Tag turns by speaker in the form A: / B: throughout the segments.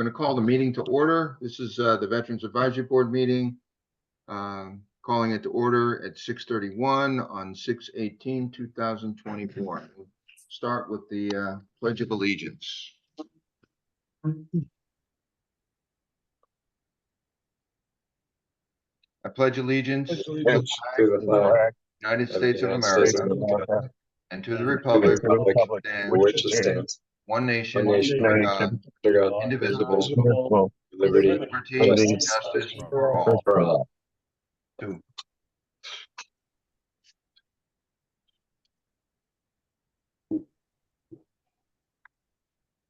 A: going to call the meeting to order. This is the Veterans Advisory Board meeting. Calling it to order at 6:31 on 6/18/2024. We'll start with the Pledge of Allegiance. I pledge allegiance to the United States of America and to the republic for which it stands, one nation, under God, indivisible, with liberty and justice for all.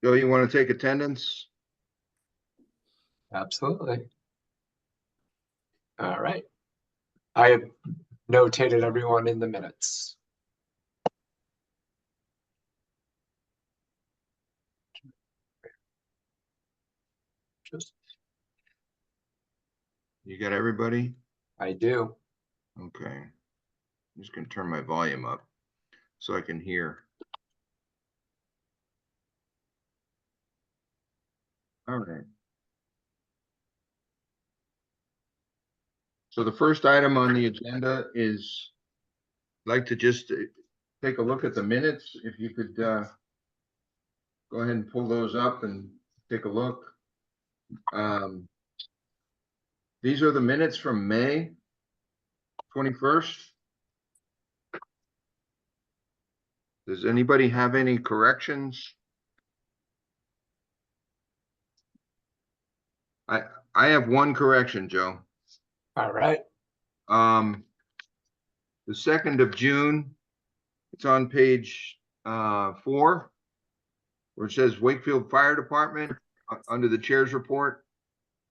A: Joe, you want to take attendance?
B: Absolutely. All right. I have notated everyone in the minutes.
A: You got everybody?
B: I do.
A: Okay. I'm just going to turn my volume up so I can hear. All right. So the first item on the agenda is, I'd like to just take a look at the minutes. If you could go ahead and pull those up and take a look. These are the minutes from May 21st. Does anybody have any corrections? I have one correction, Joe.
B: All right.
A: The 2nd of June, it's on page 4, where it says Wakefield Fire Department under the chair's report.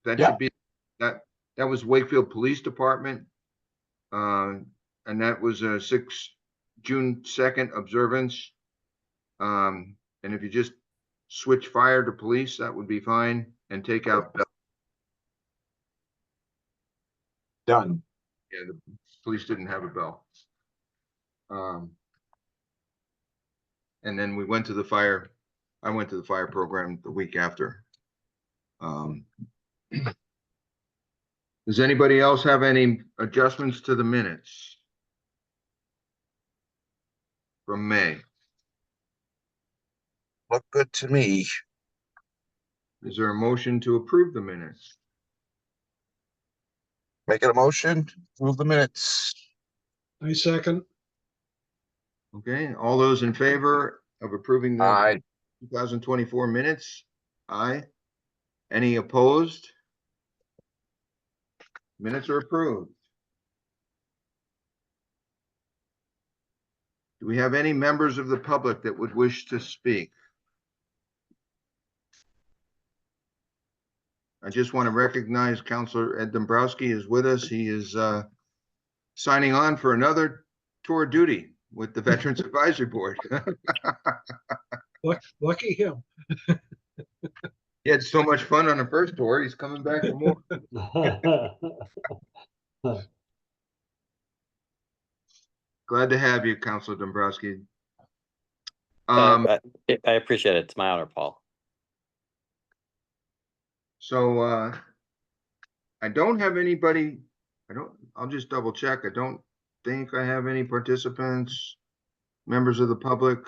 A: That should be that was Wakefield Police Department. And that was a June 2nd observance. And if you just switch fire to police, that would be fine, and take out bell.
B: Done.
A: Yeah, the police didn't have a bell. And then we went to the fire. I went to the fire program the week after. Does anybody else have any adjustments to the minutes from May?
C: Look good to me.
A: Is there a motion to approve the minutes?
C: Making a motion, approve the minutes.
D: I second.
A: Okay, all those in favor of approving the
C: Aye.
A: 2024 minutes? Aye. Any opposed? Minutes are approved. Do we have any members of the public that would wish to speak? I just want to recognize Councilor Ed Dombrowski is with us. He is signing on for another tour of duty with the Veterans Advisory Board.
D: Lucky him.
A: He had so much fun on the first tour. He's coming back for more. Glad to have you, Councilor Dombrowski.
E: I appreciate it. It's my honor, Paul.
A: So I don't have anybody. I'll just double check. I don't think I have any participants, members of the public.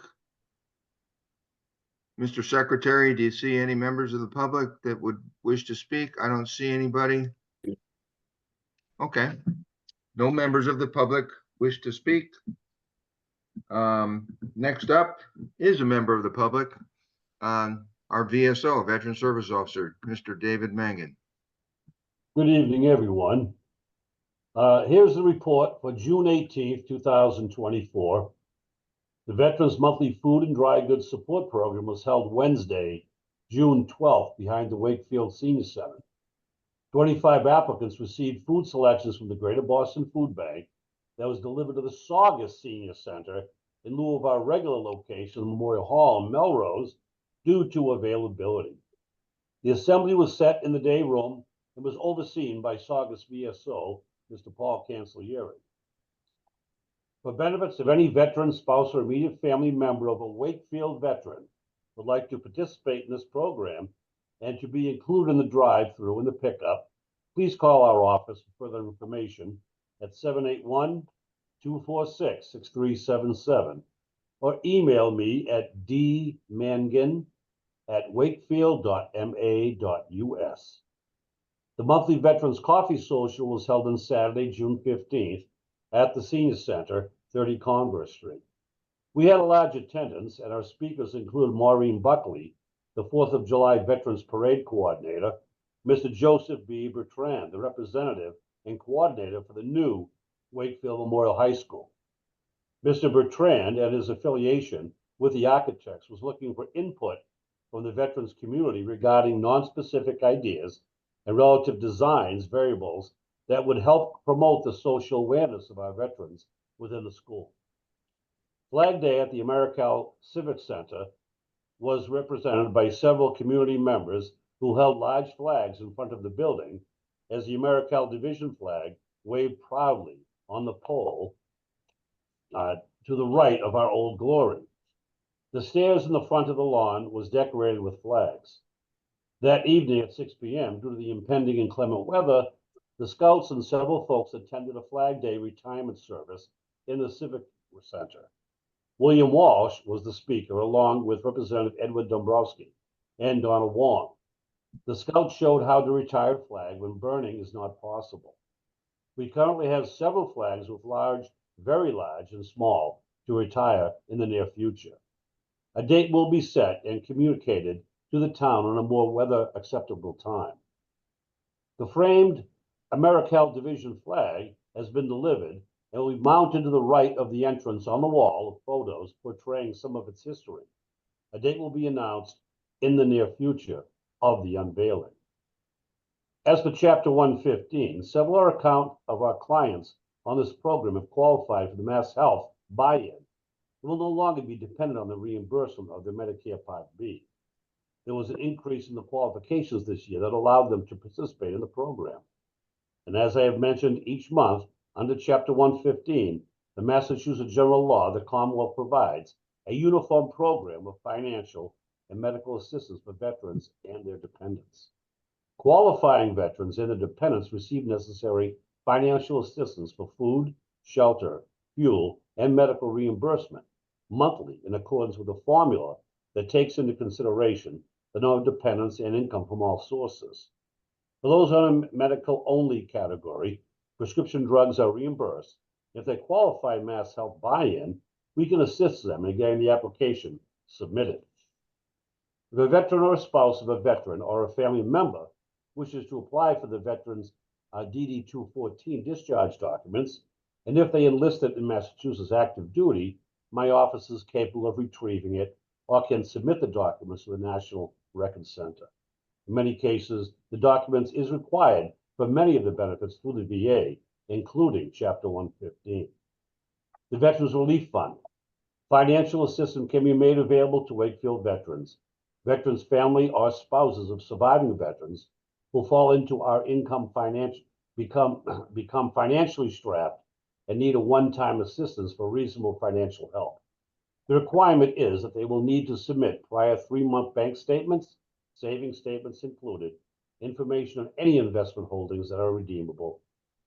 A: Mr. Secretary, do you see any members of the public that would wish to speak? I don't see anybody. Okay. No members of the public wish to speak. Next up is a member of the public, our VSO, Veteran Service Officer, Mr. David Mangan.
F: Good evening, everyone. Here's the report for June 18th, 2024. The Veterans Monthly Food and Dry Goods Support Program was held Wednesday, June 12th, behind the Wakefield Senior Center. 25 applicants received food selections from the Greater Boston Food Bank that was delivered to the Saugus Senior Center in lieu of our regular location, Memorial Hall in Melrose, due to availability. The assembly was set in the day room and was overseen by Saugus VSO, Mr. Paul Cancellieri. For benefits of any veteran, spouse, or immediate family member of a Wakefield veteran would like to participate in this program, and to be included in the drive-through and the pickup, please call our office for further information at 781-246-6377 or email me at dmangan@wakefield.ma.us. The monthly Veterans Coffee Social was held on Saturday, June 15th at the Senior Center, 30 Converse Street. We had a large attendance, and our speakers included Maureen Buckley, the 4th of July Veterans Parade Coordinator, Mr. Joseph B. Bertrand, the representative and coordinator for the new Wakefield Memorial High School. Mr. Bertrand and his affiliation with the architects was looking for input from the veterans community regarding non-specific ideas and relative designs variables that would help promote the social awareness of our veterans within the school. Flag Day at the AmeriCal Civic Center was represented by several community members who held large flags in front of the building as the AmeriCal division flag waved proudly on the pole to the right of our Old Glory. The stairs in the front of the lawn was decorated with flags. That evening at 6 p.m., due to the impending inclement weather, the Scouts and several folks attended a Flag Day retirement service in the Civic Center. William Walsh was the speaker, along with Representative Edward Dombrowski and Donald Wong. The Scouts showed how to retire a flag when burning is not possible. We currently have several flags with large, very large, and small to retire in the near future. A date will be set and communicated to the town on a more weather acceptable time. The framed AmeriCal division flag has been delivered and will be mounted to the right of the entrance on the wall of photos portraying some of its history. A date will be announced in the near future of the unveiling. As for Chapter 115, several of our clients on this program have qualified for the Mass Health buy-in and will no longer be dependent on the reimbursement of their Medicare Part B. There was an increase in the qualifications this year that allowed them to participate in the program. And as I have mentioned, each month under Chapter 115, the Massachusetts General Law, the Commonwealth provides a uniform program of financial and medical assistance for veterans and their dependents. Qualifying veterans and their dependents receive necessary financial assistance for food, shelter, fuel, and medical reimbursement monthly in accordance with a formula that takes into consideration the number of dependents and income from all sources. For those on a medical-only category, prescription drugs are reimbursed. If they qualify Mass Health buy-in, we can assist them in getting the application submitted. If a veteran or a spouse of a veteran or a family member wishes to apply for the veteran's DD 214 discharge documents, and if they enlisted in Massachusetts active duty, my office is capable of retrieving it or can submit the documents to the National Records Center. In many cases, the documents is required for many of the benefits through the VA, including Chapter 115. The Veterans Relief Fund. Financial assistance can be made available to Wakefield veterans. Veterans' family or spouses of surviving veterans will fall into our become financially strapped and need a one-time assistance for reasonable financial help. The requirement is that they will need to submit prior 3-month bank statements, savings statements included, information on any investment holdings that are redeemable,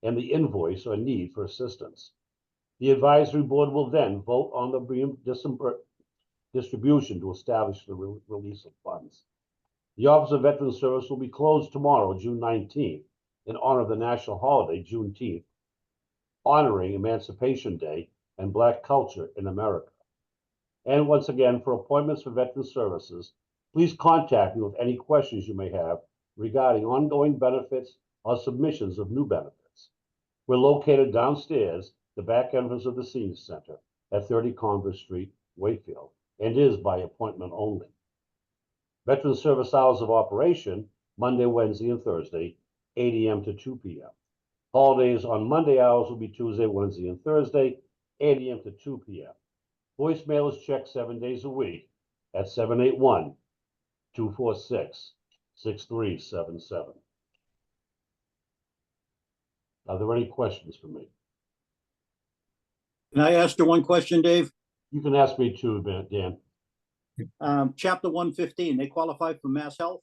F: and the invoice or need for assistance. The advisory board will then vote on the distribution to establish the release of funds. The Office of Veterans Service will be closed tomorrow, June 19th, in honor of the national holiday, Juneteenth, honoring Emancipation Day and Black culture in America. And once again, for appointments for veteran services, please contact me with any questions you may have regarding ongoing benefits or submissions of new benefits. We're located downstairs, the back entrance of the Senior Center at 30 Converse Street, Wakefield, and is by appointment only. Veteran service hours of operation, Monday, Wednesday, and Thursday, 8 a.m. to 2 p.m. Holidays on Monday hours will be Tuesday, Wednesday, and Thursday, 8 a.m. to 2 p.m. Voicemail is checked 7 days a week at 781-246-6377. Are there any questions for me?
G: Can I ask you one question, Dave?
F: You can ask me too, Dan.
G: Chapter 115, they qualify for Mass Health?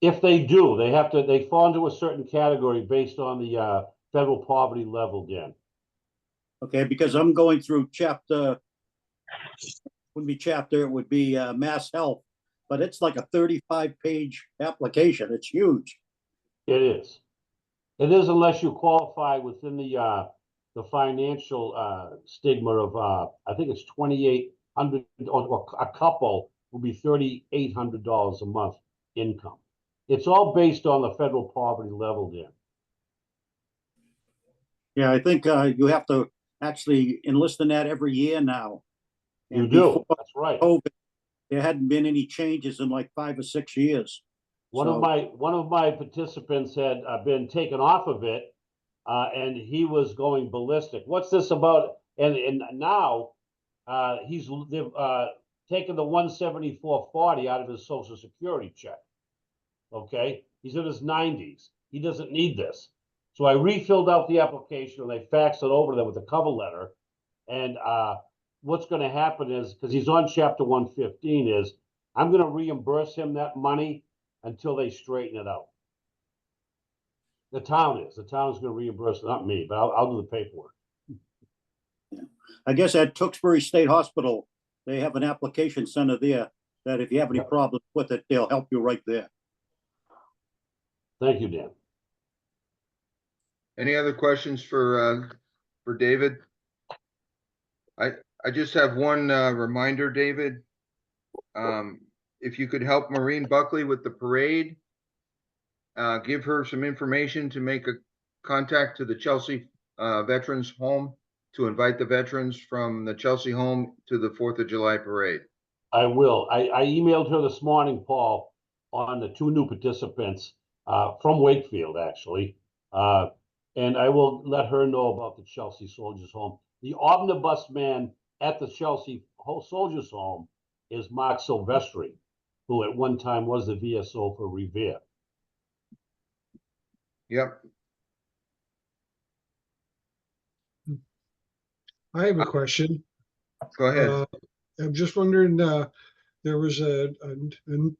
F: If they do, they fall into a certain category based on the federal poverty level, Dan.
G: Okay, because I'm going through it would be Mass Health, but it's like a 35-page application. It's huge.
F: It is. It is unless you qualify within the financial stigma of I think it's 2,800 or a couple will be $3,800 a month income. It's all based on the federal poverty level, Dan.
G: Yeah, I think you have to actually enlist in that every year now.
F: You
G: And
F: do.
G: before
F: That's right.
G: COVID, there hadn't been any changes in like 5 or 6 years.
F: One of my participants had been taken off of it, and he was going ballistic. What's this about? And now they've taken the 174.40 out of his Social Security check. Okay, he's in his 90s. He doesn't need this. So I refilled out the application and they faxed it over to them with a cover letter. And what's going to happen is, because he's on Chapter 115, is I'm going to reimburse him that money until they straighten it out. The town is going to reimburse it, not me, but I'll do the paperwork.
G: I guess at Tewksbury State Hospital, they have an application center there that if you have any
F: Yep.
G: problems with it, they'll help you right there.
F: Thank you, Dan.
A: Any other questions for David? I just have one reminder, David. If you could help Maureen Buckley with the parade, give her some information to make a contact to the Chelsea Veterans Home to invite the veterans from the Chelsea home to the 4th of July parade.
F: I will. I emailed her this morning, Paul, on the 2 new participants from Wakefield, actually. And I will let her know about the Chelsea Soldiers Home. The omnibus man at the Chelsea Soldiers Home is Mark Silvestri, who at one time was the VSO for Revere.
A: Yep.
D: I have a question.
A: Go ahead.
D: I'm just wondering, there was a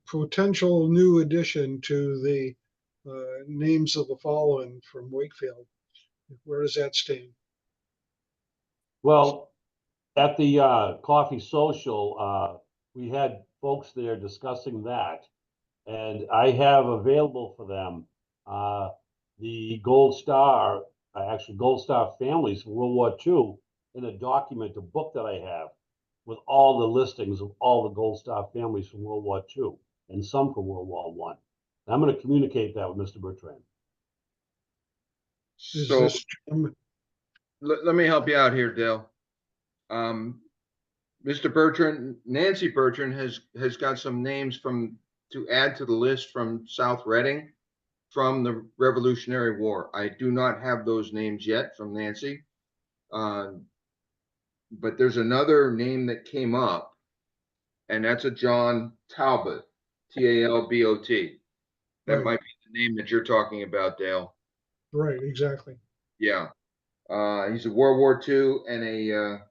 D: potential new addition to the names of the fallen from Wakefield. Where does that stand?
F: Well, at the coffee social, we had folks there discussing that, and I have available for them the Gold Star, actually Gold Star families from World War II in a document, a book that I have with all the listings of all the Gold Star families from World War II and some from World War I. I'm going to communicate that with Mr. Bertrand.
D: Is
A: So
D: this,
A: let me help you out here, Dale. Mr. Bertrand, Nancy Bertrand has got some names to add to the list from South Reading from the Revolutionary War. I do not have those names yet from Nancy. But there's another name that came up, and that's a John Talbot, Talbot. That
D: Right.
A: might be the name that you're talking about, Dale.
D: right, exactly.
A: Yeah. He's a World War II and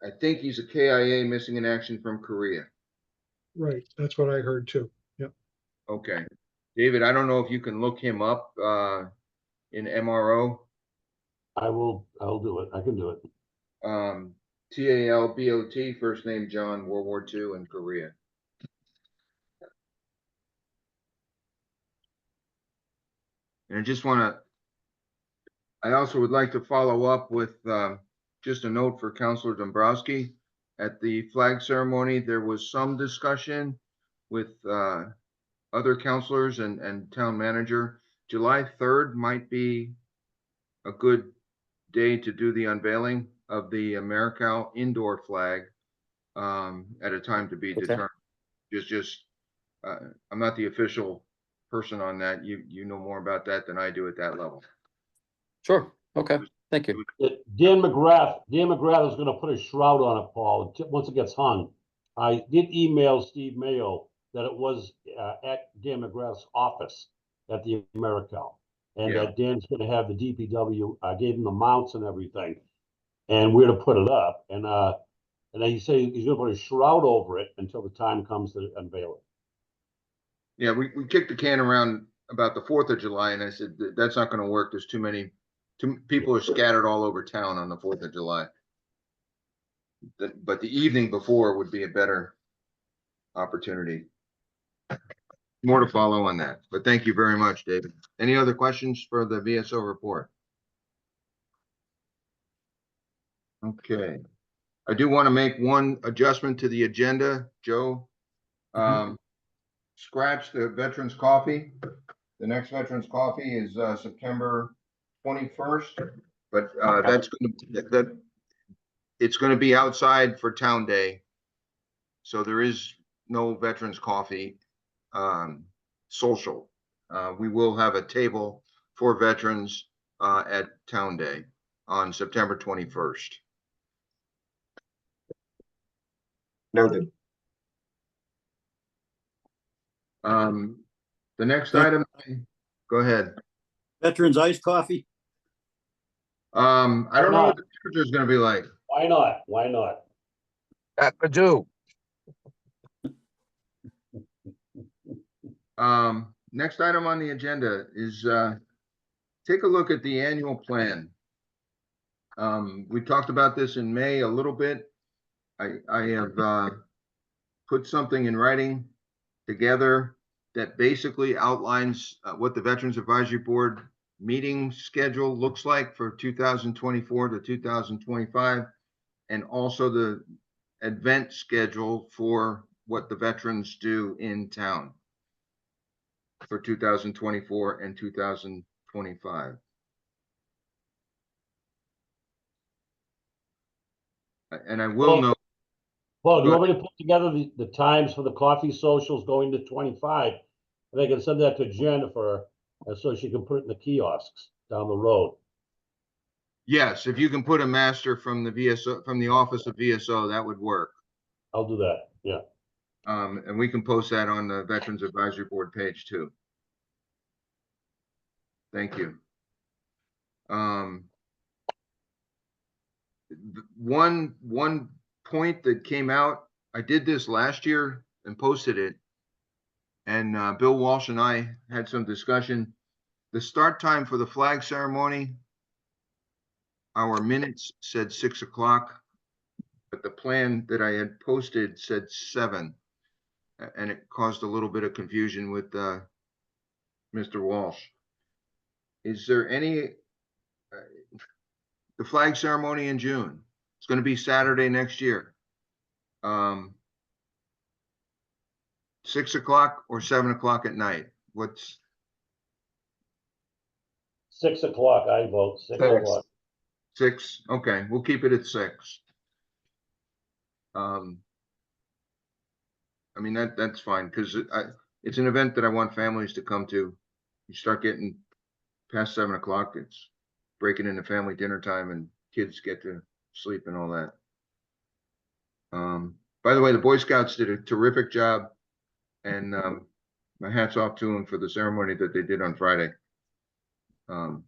A: I think he's a KIA missing in action from Korea.
D: Right, that's what I heard too. Yep.
A: Okay. David, I don't know if you can look him up in MRO.
F: I'll do it. I can do it.
A: Talbot, first name John, World War II in Korea. And I also would like to follow up with just a note for Councilor Dombrowski. At the flag ceremony, there was some discussion with other councilors and town manager. July 3rd might be a good day to do the unveiling of the Americal indoor flag at a time to be
E: Okay.
A: determined. I'm not the official person on that. You know more about that than I do at that level.
E: Sure. Okay. Thank you.
F: Dan McGrath is going to put a shroud on it, Paul, once it gets hung. I did email Steve Mayo that it was at Dan McGrath's office at the Americal, and
A: Yeah.
F: that Dan's going to have the DPW. I gave him the mounts and everything, and where to put it up. And then he said he's going to put a shroud over it until the time comes to unveil it.
A: Yeah, we kicked the can around about the 4th of July, and I said, that's not gonna work. There's too many, people are scattered all over town on the 4th of July. But the evening before would be a better opportunity. More to follow on that, but thank you very much, David. Any other questions for the VSO report? Okay. I do want to make one adjustment to the agenda, Joe. Scratch the Veterans Coffee. The next Veterans Coffee is September 21st, but it's going to be outside for Town Day. So there is no Veterans Coffee social. We will have a table for veterans at Town Day on September 21st.
B: Noted.
A: The next item, go ahead.
G: Veterans iced coffee?
A: I don't know what the temperature is going to be like.
F: Why not? Why not?
C: That could do.
A: Next item on the agenda is take a look at the annual plan. We talked about this in May a little bit. I have put something in writing together that basically outlines what the Veterans Advisory Board meeting schedule looks like for 2024 to 2025, and also the event schedule for what the veterans do in town for 2024 and 2025. And I will note.
F: Well, do you want me to put together the times for the coffee socials going to 25? And I can send that to Jennifer so she can put it in the kiosks down the road.
A: Yes, if you can put a master from the VSO, from the office of VSO, that would work.
F: I'll do that. Yeah.
A: And we can post that on the Veterans Advisory Board page too. Thank you. One point that came out, I did this last year and posted it, and Bill Walsh and I had some discussion. The start time for the flag ceremony, our minutes said 6 o'clock, but the plan that I had posted said 7, and it caused a little bit of confusion with Mr. Walsh. Is there any, the flag ceremony in June? It's going to be Saturday next year. 6 o'clock or 7 o'clock at night? What's
F: 6 o'clock, I vote. 6 o'clock.
A: 6? Okay, we'll keep it at 6. I mean, that's fine, because it's an event that I want families to come to. You start getting past 7 o'clock, it's breaking into family dinner time and kids get to sleep and all that. By the way, the Boy Scouts did a terrific job, and my hat's off to them for the ceremony that they did on Friday. That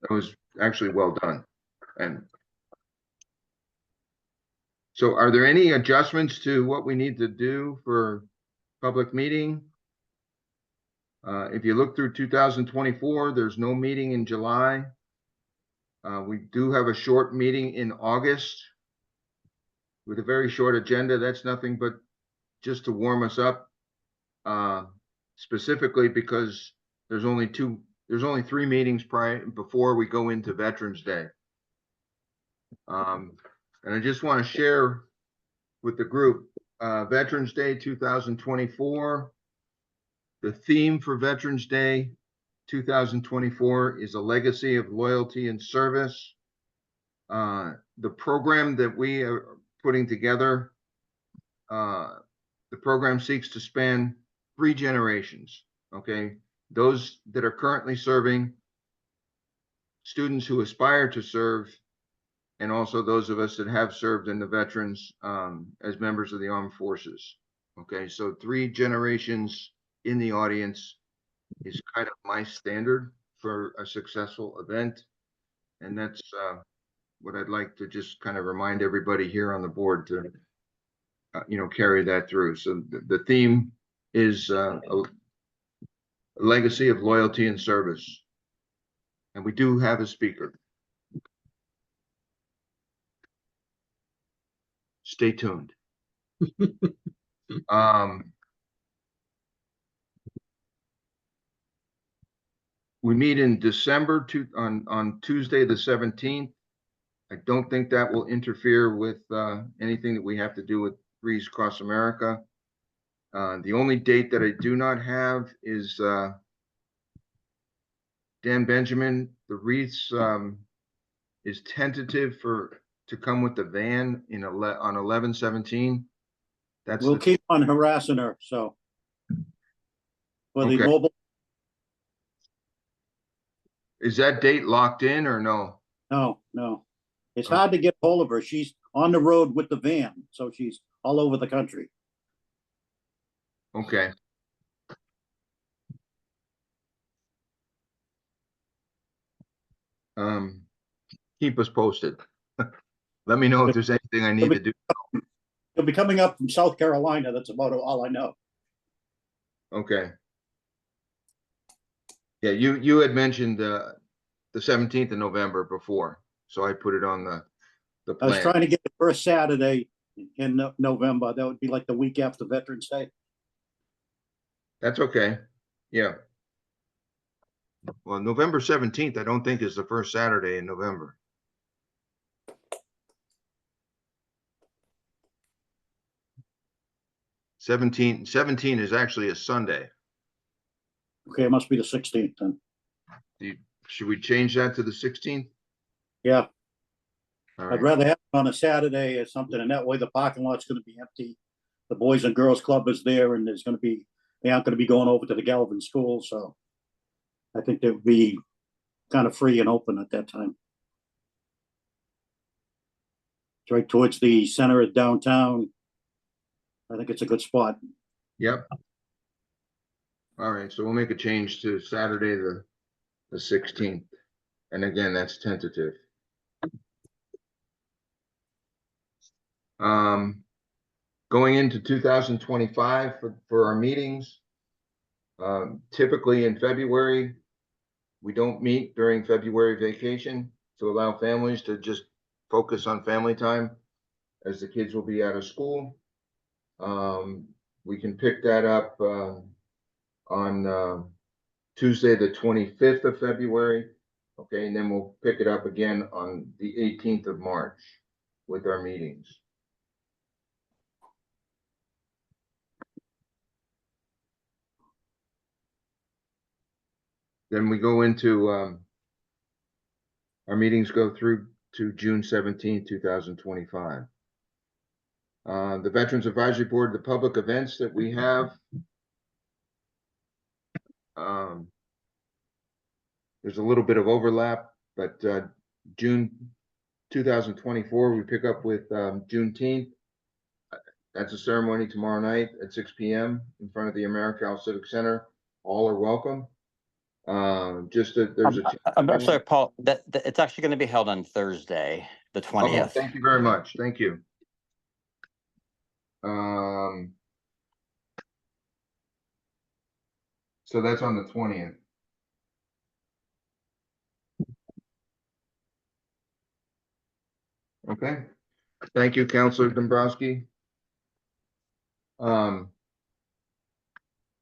A: was actually well done. And so are there any adjustments to what we need to do for public meeting? If you look through 2024, there's no meeting in July. We do have a short meeting in August with a very short agenda. That's nothing but just to warm us up, specifically because there's only 3 meetings before we go into Veterans Day. And I just want to share with the group, Veterans Day 2024. The theme for Veterans Day 2024 is a legacy of loyalty and service. The program that we are putting together, the program seeks to span 3 generations, okay? Those that are currently serving, students who aspire to serve, and also those of us that have served in the veterans as members of the armed forces. Okay, so 3 generations in the audience is kind of my standard for a successful event. And that's what I'd like to just kind of remind everybody here on the board to, carry that through. So the theme is a legacy of loyalty and service. And we do have a speaker. Stay tuned. We meet in December on Tuesday, the 17th. I don't think that will interfere with anything that we have to do with Wreaths Across America. The only date that I do not have is Dan Benjamin. The Wreaths is tentative to come with the van on 11/17. That's
G: We'll keep on harassing her, so. For the
A: Okay.
G: mobile,
A: Is that date locked in or no?
G: no. It's hard to get hold of her. She's on the road with the van, so she's all over the country.
A: Okay. Keep us posted. Let me know if there's anything I need to do.
G: She'll be coming up from South Carolina. That's about all I know.
A: Okay. Yeah, you had mentioned the 17th of November before, so I put it on the
G: I was
A: plan.
G: trying to get the first Saturday in November. That would be like the week after Veterans Day.
A: That's okay. Yeah. Well, November 17th, I don't think is the first Saturday in November. Seventeen is actually a Sunday.
G: Okay, it must be the 16th then.
A: Should we change that to the 16th?
G: Yeah,
A: All
G: I'd
A: right.
G: rather have it on a Saturday or something, and that way the parking lot's gonna be empty. The Boys and Girls Club is there, and they aren't gonna be going over to the Galvin School, so I think they'll be kind of free and open at that time. It's right towards the center of downtown. I think it's a good spot.
A: Yep. All right, so we'll make a change to Saturday, the 16th. And again, that's tentative. Going into 2025 for our meetings. Typically in February, we don't meet during February vacation to allow families to just focus on family time as the kids will be out of school. We can pick that up on Tuesday, the 25th of February. Okay, and then we'll pick it up again on the 18th of March with our meetings. Then we go into our meetings go through to June 17, 2025. The Veterans Advisory Board, the public events that we have. There's a little bit of overlap, but June 2024, we pick up with Juneteenth. That's a ceremony tomorrow night at 6 p.m. in front of the AmeriCal Civic Center. All are welcome.
E: I'm sorry, Paul, that it's actually going to be held on Thursday, the 20th.
A: Thank you very much. Thank you. So that's on the 20th. Okay. Thank you, Councilor Dombrowski.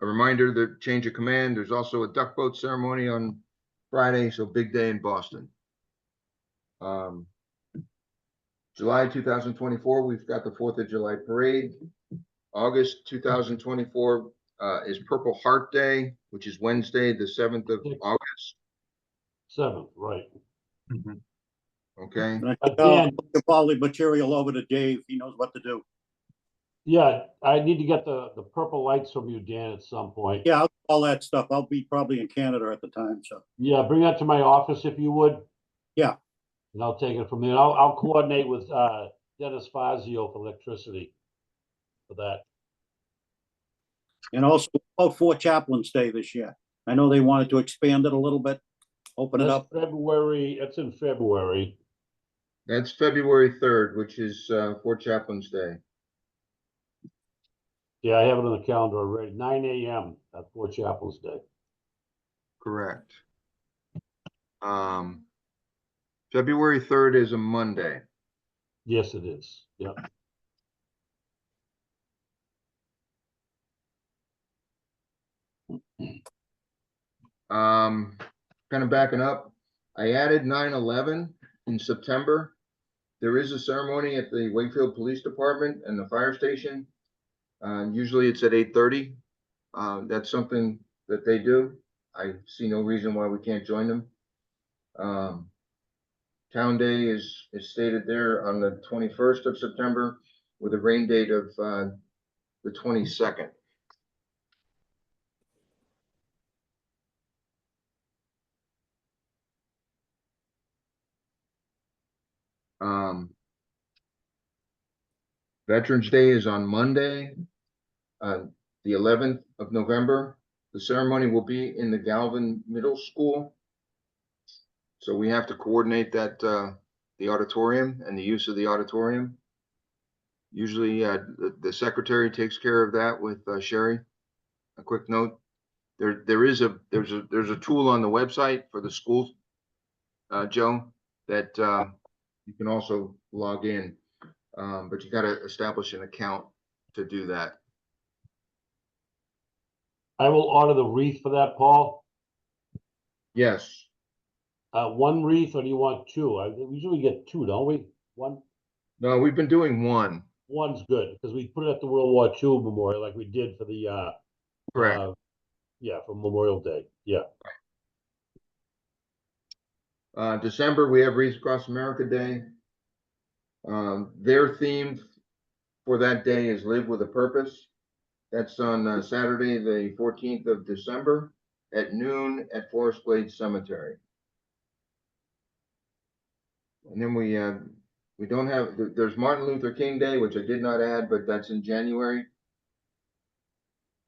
A: A reminder that change of command, there's also a duck boat ceremony on Friday, so big day in Boston. July 2024, we've got the 4th of July parade. August 2024 is Purple Heart Day, which is Wednesday, the 7th of August.
F: 7th, right.
A: Okay.
G: And I think
F: Again-
G: I'll give all the material over to Dave. He knows what to do.
F: Yeah, I need to get the purple lights from you, Dan, at some point.
G: Yeah, I'll do all that stuff. I'll be probably in Canada at the time, so.
F: Yeah, bring that to my office if you would.
G: Yeah.
F: And I'll take it from there. I'll coordinate with Dennis Fazio for electricity for that.
G: And also about Fort Chaplain's Day this year. I know they wanted to expand it a little bit, open it
F: That's
G: up.
F: February, it's in February.
A: That's February 3rd, which is Fort Chaplain's Day.
F: Yeah, I have it on the calendar already, 9 AM at Four Chapels Day.
A: Correct. February 3rd is a Monday.
F: Yes, it is. Yeah.
A: Kind of backing up, I added 9/11 in September. There is a ceremony at the Wakefield Police Department and the fire station. Usually it's at 8:30. That's something that they do. I see no reason why we can't join them. Town Day is stated there on the 21st of September with a rain date of the 22nd. Veterans Day is on Monday, the 11th of November. The ceremony will be in the Galvin Middle School. So we have to coordinate that, the auditorium and the use of the auditorium. Usually, the secretary takes care of that with Sherry. A quick note, there's a tool on the website for the schools, Joe, that you can also log in. But you got to establish an account to do that.
F: I will order the wreath for that, Paul.
A: Yes,
F: One wreath, or do you want two? We usually get two, don't we?
A: no, we've been doing one.
F: One's good, because we put it at the World War II Memorial like we did for the,
A: Correct.
F: yeah, for Memorial Day, yeah.
A: December, we have Wreaths Across America Day. Their theme for that day is Live with a Purpose. That's on Saturday, the 14th of December at noon at Forest Glades Cemetery. And then we don't have, there's Martin Luther King Day, which I did not add, but that's in January.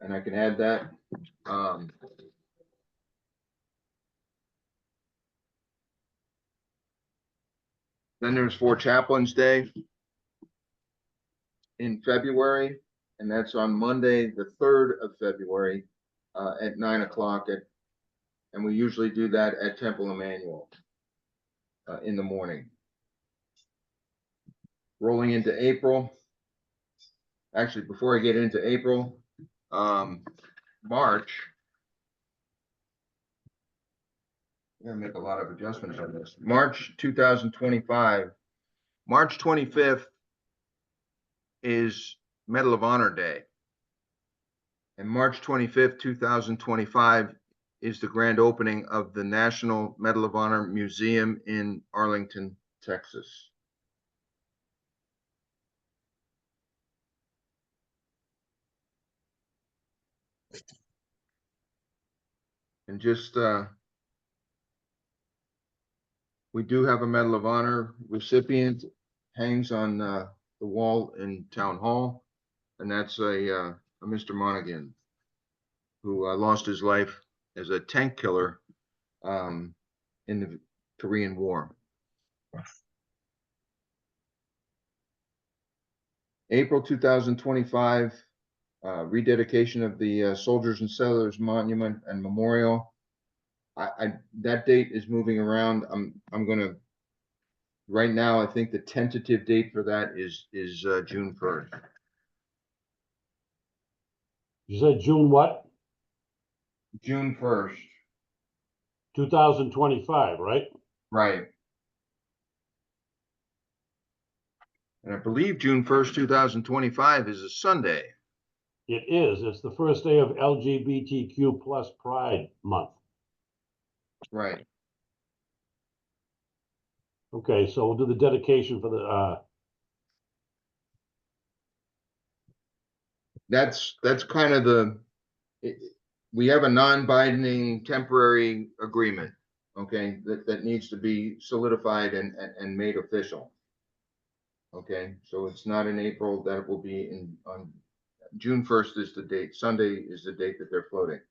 A: And I can add that. Then there's Four Chaplains Day in February, and that's on Monday, the 3rd of February, at 9 o'clock and we usually do that at Temple Emmanuel in the morning. Rolling into April. Actually, before I get into April, March. I'm gonna make a lot of adjustments on this. March 2025, March 25th is Medal of Honor Day. And March 25th, 2025 is the grand opening of the National Medal of Honor Museum in Arlington, Texas. And just, we do have a Medal of Honor recipient, hangs on the wall in Town Hall, and that's a Mr. Monaghan, who lost his life as a tank killer in the Korean War. April 2025, rededication of the Soldiers and Settlers Monument and Memorial. That date is moving around. I'm gonna, right now, I think the tentative date for that is June 1st.
F: You said June what?
A: June 1st,
F: 2025, right?
A: right. And I believe June 1st, 2025 is a Sunday.
F: It is. It's the first day of LGBTQ plus Pride Month.
A: Right.
F: Okay, so we'll do the dedication for the,
A: That's kind of we have a non-binding temporary agreement, okay, that needs to be solidified and made official. Okay, so it's not in April, that will be on June 1st is the date. Sunday is the date that they're floating.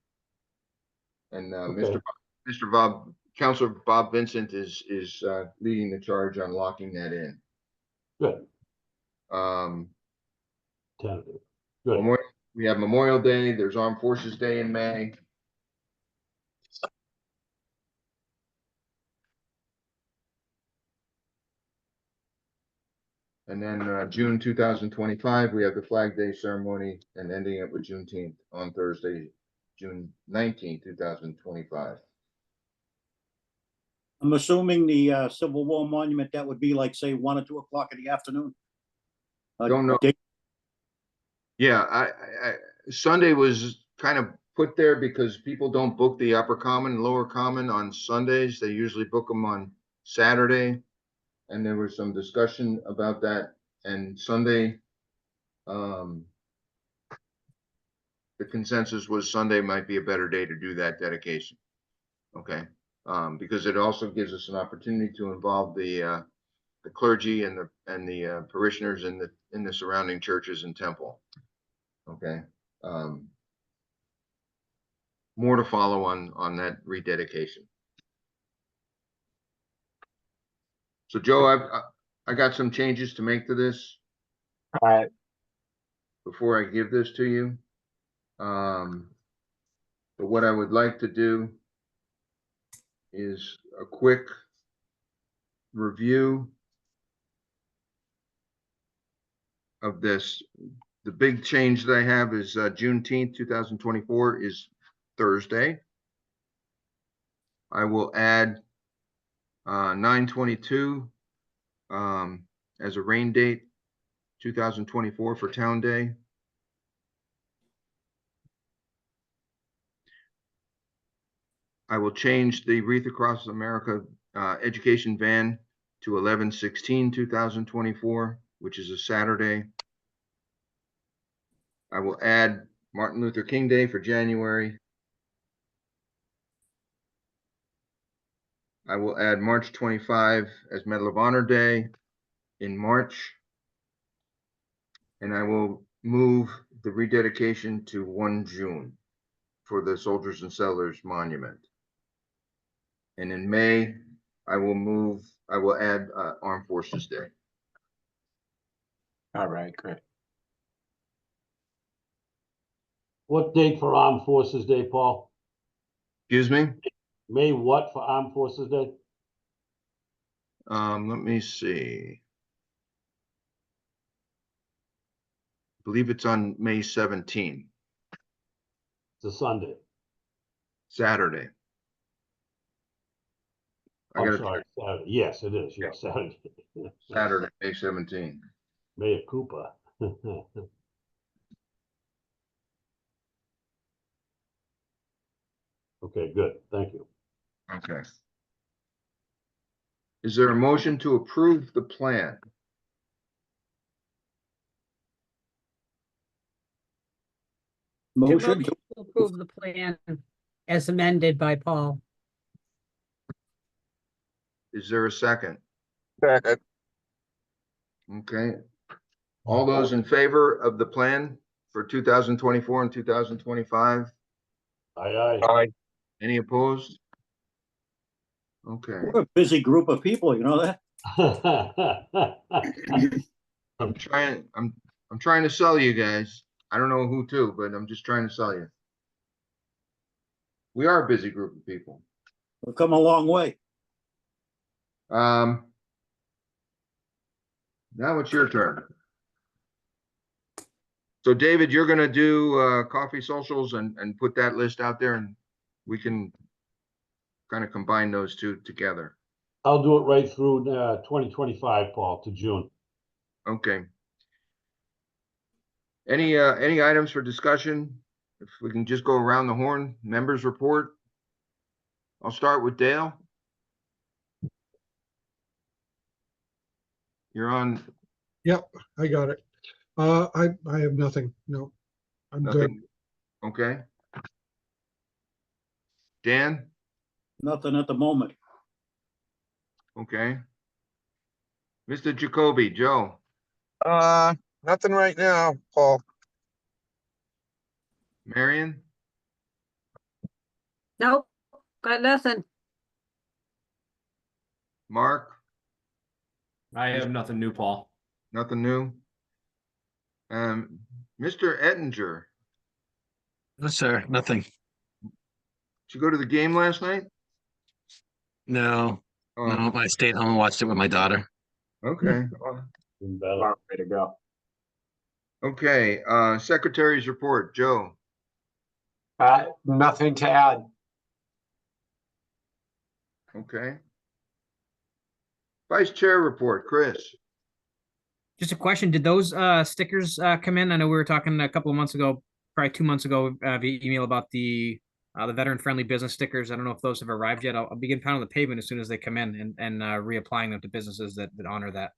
A: And
F: Okay.
A: Councilor Bob Vincent is leading the charge on locking that in.
F: Good.
A: Um,
F: Tentative. Good.
A: We have Memorial Day, there's Armed Forces Day in May. And then June 2025, we have the Flag Day ceremony and ending it with Juneteenth on Thursday, June 19th, 2025.
G: I'm assuming the Civil War monument, that would be like, say, 1 or 2 o'clock in the afternoon.
A: Don't know.
G: Date-
A: Yeah, Sunday was kind of put there because people don't book the upper common and lower common on Sundays. They usually book them on Saturday. And there was some discussion about that, and Sunday, the consensus was Sunday might be a better day to do that dedication. Okay, because it also gives us an opportunity to involve the clergy and the parishioners in the surrounding churches and temple. Okay, more to follow on that rededication. So Joe, I got some changes to make to this
B: All right,
A: before I give this to you. But what I would like to do is a quick review of this. The big change that I have is Juneteenth, 2024 is Thursday. I will add 9/22 as a rain date, 2024 for Town Day. I will change the Wreath Across America education van to 11/16/2024, which is a Saturday. I will add Martin Luther King Day for January. I will add March 25 as Medal of Honor Day in March. And I will move the rededication to 1 June for the Soldiers and Settlers Monument. And in May, I will add Armed Forces Day.
B: all right, great.
F: What date for Armed Forces Day, Paul?
A: Excuse me?
F: May what for Armed Forces Day?
A: Let me see. I believe it's on May 17,
F: It's a Sunday.
A: Saturday. I
F: I'm
A: gotta
F: sorry, Saturday. Yes, it is. Yes, Saturday.
A: Saturday, May 17.
F: Mayor Cooper. Okay, good. Thank you.
A: Okay. Is there a motion to approve the plan?
G: Motion,
H: To approve the plan as amended by Paul.
A: Is there a second?
C: Second.
A: Okay. All those in favor of the plan for 2024 and 2025?
F: Aye,
C: Aye.
A: Any opposed? Okay,
G: we're a busy group of people, you know that?
F: aye.
A: I'm trying to sell you guys. I don't know who to, but I'm just trying to sell you. We are a busy group of people.
G: We've come a long way.
A: Now it's your turn. So David, you're gonna do coffee socials and put that list out there, and we can kind of combine those two together.
F: I'll do it right through 2025, Paul, to June.
A: Okay. Any items for discussion? If we can just go around the horn, members report. I'll start with Dale. You're on.
D: Yep, I got it. I have nothing. No, I'm good.
A: Nothing. Okay. Dan?
G: Nothing at the moment.
A: Okay. Mr. Jacoby, Joe?
C: Nothing right now, Paul.
A: Marion?
H: Nope, got nothing.
A: Mark?
I: I have nothing new, Paul.
A: Nothing new? Mr. Ettinger,
J: No, sir, nothing.
A: Did you go to the game last night?
J: No,
A: Oh,
J: no, I stayed home and watched it with my daughter.
A: okay.
F: Even better.
B: Far way to go.
A: Okay, secretary's report, Joe.
B: Nothing to add.
A: Okay. Vice chair report, Chris.
I: Just a question, did those stickers come in? I know we were talking a couple of months ago, probably 2 months ago, via email about the veteran-friendly business stickers. I don't know if those have arrived yet. I'll begin pounding the pavement as soon as they come in and reapplying them to businesses that honor that.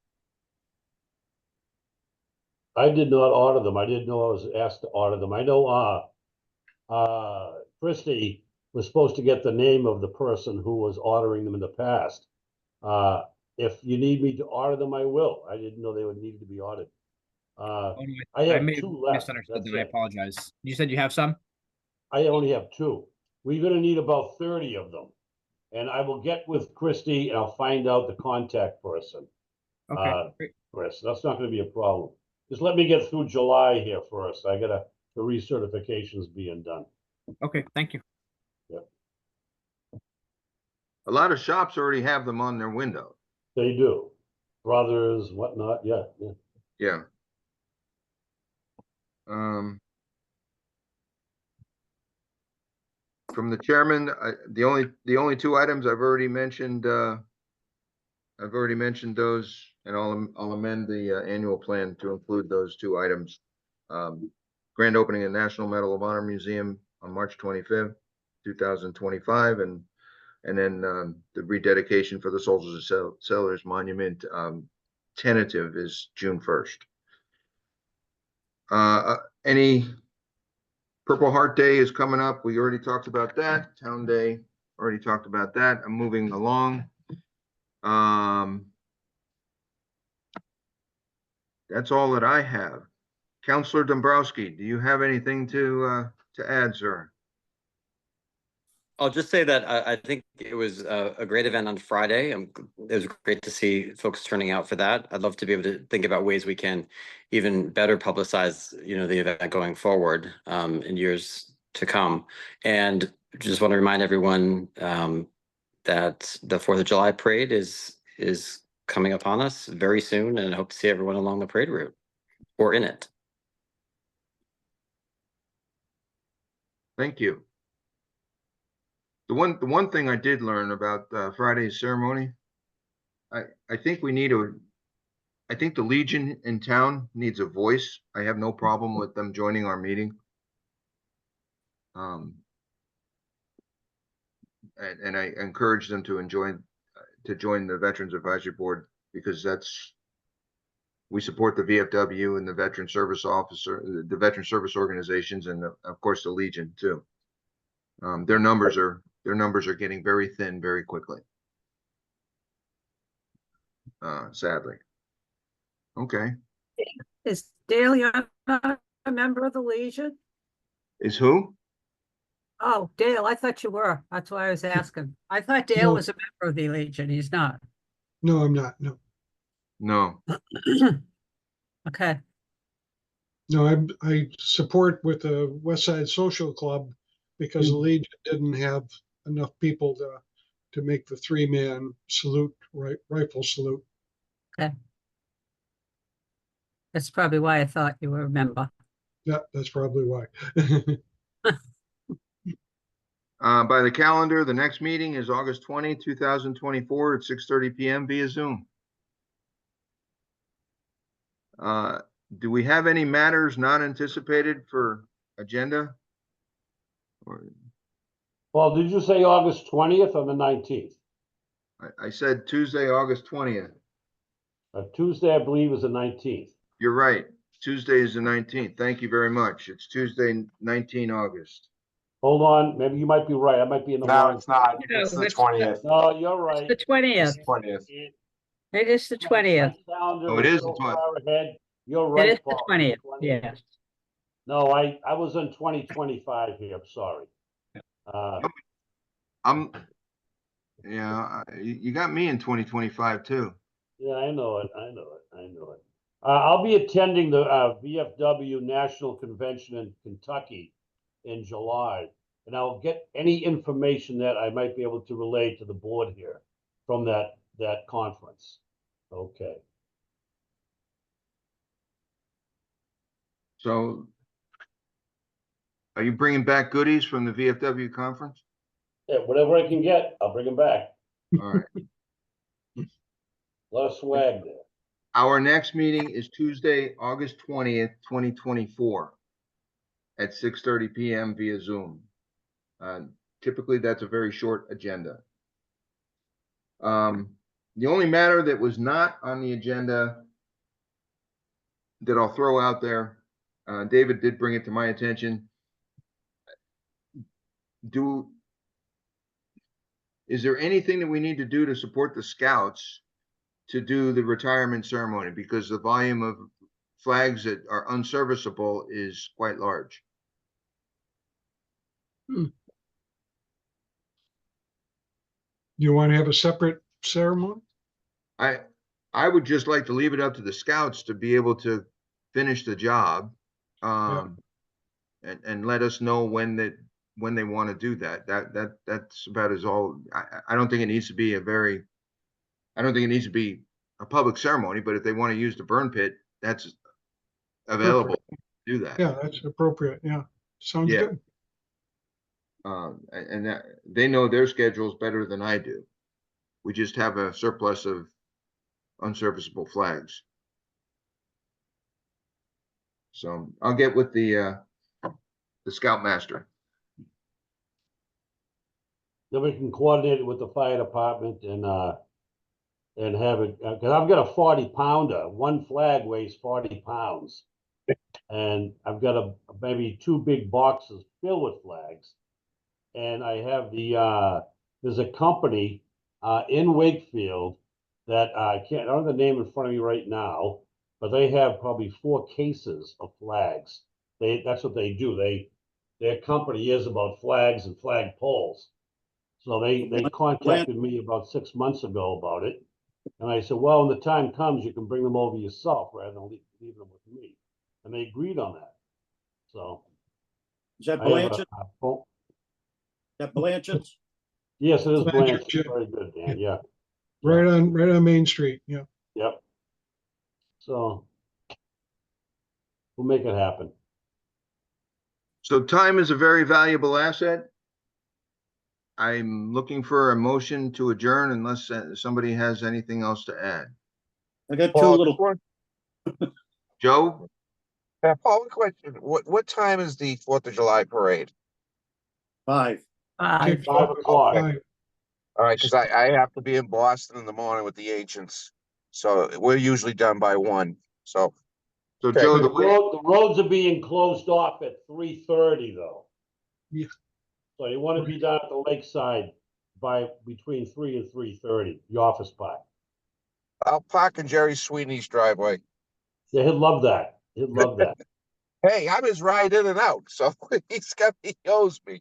F: I did not order them. I didn't know I was asked to order them. I know, Christie was supposed to get the name of the person who was ordering them in the past. If you need me to order them, I will. I didn't know they would need to be ordered.
I: Oh, no,
F: I have
I: may have
F: 2 left.
I: misunderstood
F: That's
I: them. I
F: it.
I: apologize. You said you have some?
F: I only have 2. We're gonna need about 30 of them. And I will get with Christie and I'll find out the contact person.
I: Okay, great.
F: Chris, that's not gonna be a problem. Just let me get through July here first. I gotta, the recertification's being done.
I: Okay, thank you.
A: A lot of shops already have them on their window.
F: They do. Brothers, whatnot, yeah.
A: Yeah. From the chairman, the only 2 items I've already mentioned, those, and I'll amend the annual plan to include those 2 items. Grand opening of National Medal of Honor Museum on March 25th, 2025, and then the rededication for the Soldiers and Sailors Monument, tentative is June 1st. Any Purple Heart Day is coming up. We already talked about that. Town Day, already talked about that. I'm moving along. That's all that I have. Counselor Dombrowski, do you have anything to add, sir?
E: I'll just say that I think it was a great event on Friday. It was great to see folks turning out for that. I'd love to be able to think about ways we can even better publicize, the event going forward in years to come. And just want to remind everyone that the 4th of July parade is coming upon us very soon, and I hope to see everyone along the parade route or in it.
A: Thank you. The one thing I did learn about Friday's ceremony, I think I think the Legion in town needs a voice. I have no problem with them joining our meeting. And I encourage them to join the Veterans Advisory Board, because we support the VFW and the Veteran Service Organizations, and of course the Legion too. Their numbers are getting very thin very quickly. Sadly. Okay.
H: Is Dale, you're not a member of the Legion?
A: Is who?
H: Oh, Dale, I thought you were. That's why I was asking. I thought Dale
D: No.
H: was a member of the Legion. He's not.
D: No, I'm not. No,
A: No.
H: Okay,
D: no, I support with the West Side Social Club because the Legion didn't have enough people to make the 3-man salute, rifle salute.
H: that's probably why I thought you were a member.
D: Yeah, that's probably why.
A: By the calendar, the next meeting is August 20, 2024 at 6:30 p.m. via Zoom. Do we have any matters not anticipated for agenda?
F: Well, did you say August 20th or the 19th?
A: I said Tuesday, August 20th.
F: Tuesday, I believe, is the 19th.
A: You're right. Tuesday is the 19th. Thank you very much. It's Tuesday, 19 August.
F: Hold on, maybe you might be right. I might be in the
B: No,
F: wrong.
B: it's not.
H: No,
B: It's the
H: it's-
B: 20th.
F: No, you're right.
H: The 20th.
B: 20th.
H: It is the 20th.
F: Calendar
A: Oh, it is
F: so
A: the 20th.
F: far ahead. You're
H: It
F: right,
H: is the
F: Paul.
H: 20th.
F: 20th.
H: Yeah.
F: No, I was in 2025 here. I'm sorry.
A: You got me in 2025 too.
F: Yeah, I know it. I'll be attending the VFW National Convention in Kentucky in July. And I'll get any information that I might be able to relay to the board here from that conference. Okay.
A: So are you bringing back goodies from the VFW conference?
F: Yeah, whatever I can get, I'll bring them back.
A: All right.
F: A lot of swag there.
A: Our next meeting is Tuesday, August 20th, 2024 at 6:30 PM via Zoom. Typically, that's a very short agenda. The only matter that was not on the agenda that I'll throw out there, David did bring it to my attention. Is there anything that we need to do to support the scouts to do the retirement ceremony? Because the volume of flags that are unserviceable is quite large.
D: Do you want to have a separate ceremony?
A: I would just like to leave it up to the scouts to be able to finish the job. And let us know when they want to do that. That's about as all. I don't think it needs to be I don't think it needs to be a public ceremony, but if they want to use the burn pit, that's available to do that.
D: Yeah, that's appropriate. Yeah, sounds
A: Yeah.
D: good.
A: And they know their schedules better than I do. We just have a surplus of unserviceable flags. So I'll get with the scoutmaster.
F: Then we can coordinate it with the fire department and have it, because I've got a 40-pounder. One flag weighs 40 pounds. And I've got maybe 2 big boxes filled with flags. And I have there's a company in Wakefield that I don't have the name in front of me right now, but they have probably 4 cases of flags. That's what they do. Their company is about flags and flag poles. So they contacted me about 6 months ago about it. And I said, well, when the time comes, you can bring them over yourself rather than leaving them with me. And they agreed on that. So.
G: Is that
F: I have
G: Blanchard?
F: a-
G: That Blanchard's?
F: Yes, it is
D: Blanchard,
F: Blanchard.
D: yeah.
F: Very good, Dan. Yeah.
D: Right on Main Street. Yeah.
F: Yep. So we'll make it happen.
A: So time is a very valuable asset. I'm looking for a motion to adjourn unless somebody has anything else to add.
G: I got 2
C: Paul,
G: little,
A: Joe?
C: Paul, one question. What time is the 4th of July parade?
G: 5.
D: Kick
F: 5 o'clock.
D: five.
C: All right, because I have to be in Boston in the morning with the agents. So we're usually done by 1. So,
A: So
C: Okay.
A: Joe,
F: The roads are being closed off at 3:30 though.
D: Yeah.
F: So you want to be down at the lakeside by between 3 and 3:30, the office park.
C: I'll park in Jerry Sweeney's driveway.
F: Yeah, he'd love that. He'd love that.
C: Hey, I'm his ride in and out. So he owes me.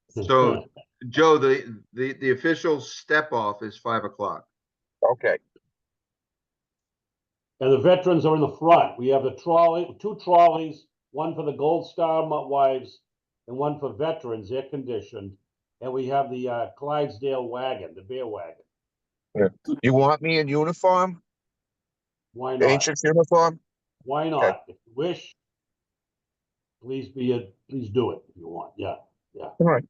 A: So Joe, the official step off is 5 o'clock.
C: Okay.
F: And the veterans are in the front. We have the 2 trolleys, one for the Gold Star wives and one for veterans, air conditioned. And we have the Clydesdale wagon, the bear wagon.
C: You want me in uniform?
F: Why not?
C: Ancient uniform?
F: Why not?
C: Okay.
F: If you wish, please do it if you want. Yeah.
C: All right.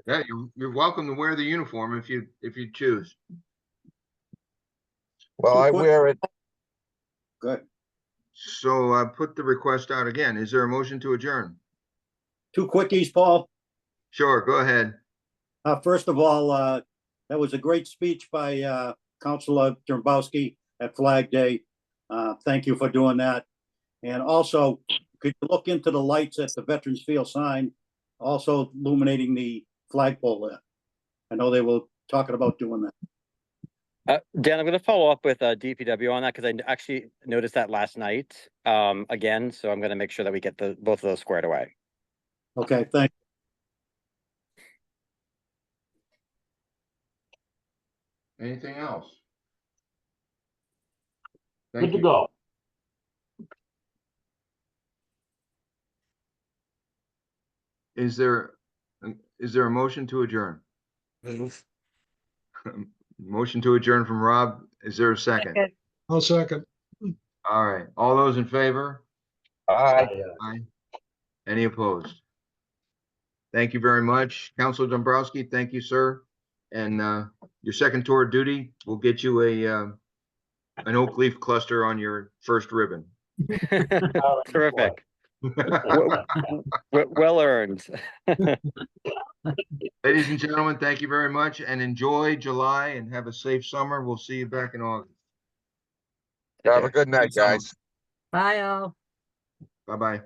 A: Yeah, you're welcome to wear the uniform if you choose.
C: Well, I wear it.
G: Good.
A: So put the request out again. Is there a motion to adjourn?
G: 2 quickies, Paul.
A: Sure, go ahead.
G: First of all, that was a great speech by Councilor Dombowski at Flag Day. Thank you for doing that. And also, could you look into the lights at the Veterans Field sign, also illuminating the flagpole there? I know they were talking about doing that.
E: Dan, I'm going to follow up with DPW on that because I actually noticed that last night again. So I'm going to make sure that we get both of those squared away.
G: Okay, thank
A: Anything else?
F: Good
A: Thank
F: to
A: you.
F: go.
A: Is there a motion to adjourn? Motion to adjourn from Rob. Is there a second?
H: Second.
D: I'll second.
A: All right. All those in favor?
C: Aye.
A: Aye. Any opposed? Thank you very much. Councilor Dombrowski, thank you, sir. And your second tour of duty will get you an oak leaf cluster on your first ribbon.
E: Terrific. Well earned.
A: Ladies and gentlemen, thank you very much and enjoy July and have a safe summer. We'll see you back in August.
C: Have a good night, guys.
H: Bye all.
A: Bye-bye.